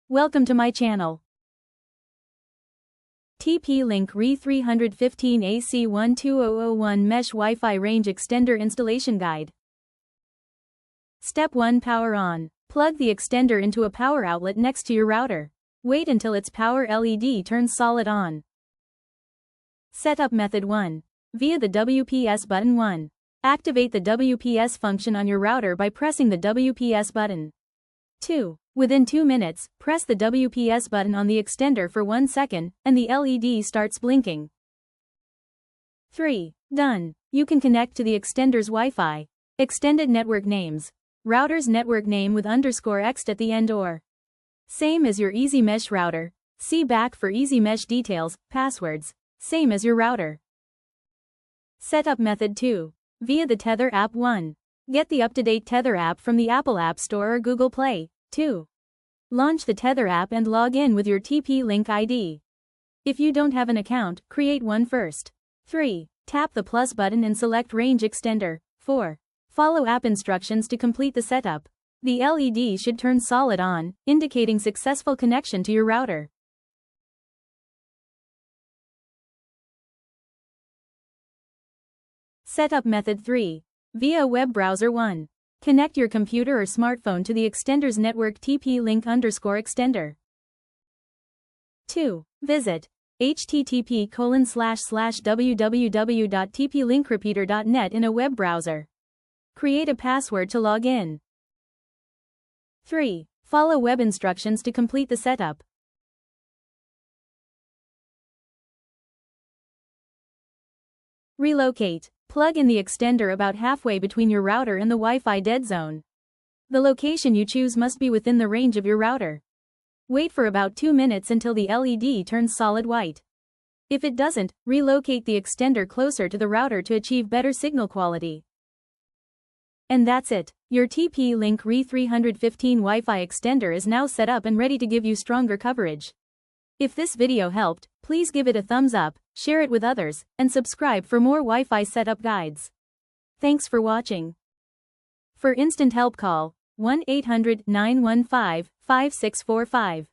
Welcome to my channel. TP-Link RE315 AC1200 OneMesh Wi-Fi Range Extender Installation Guide. Step 1. Power on. Plug the extender into a power outlet next to your router. Wait until its power LED turns solid on. Setup Method 1. Via the WPS button. 1. Activate the WPS function on your router by pressing the WPS button. 2. Within 2 minutes, press the WPS button on the extender for 1 second, and the LED starts blinking. 3. Done. You can connect to the extender's Wi-Fi. Extended network names. Router's network name with _ext at the end or same as your EasyMesh router. See back for EasyMesh details. Passwords. Same as your router. Setup Method 2. Via the Tether App. 1. Get the up-to-date Tether app from the Apple App Store or Google Play. 2. Launch the Tether app and log in with your TP-Link ID. If you don't have an account, create one first. 3. Tap the plus button and select Range Extender. 4. Follow app instructions to complete the setup. The LED should turn solid on, indicating successful connection to your router. Setup Method 3. Via a web browser. 1. Connect your computer or smartphone to the extender's network TP-Link_extender. 2. Visit http://www.tplinkrepeater.net in a web browser. Create a password to log in. 3. Follow web instructions to complete the setup. Relocate. Plug in the extender about halfway between your router and the Wi-Fi dead zone. The location you choose must be within the range of your router. Wait for about 2 minutes until the LED turns solid white. If it doesn't, relocate the extender closer to the router to achieve better signal quality. And that's it. Your TP-Link RE315 Wi-Fi extender is now set up and ready to give you stronger coverage. If this video helped, please give it a thumbs up, share it with others, and subscribe for more Wi-Fi setup guides. Thanks for watching. For instant help call 1-800-915-5645.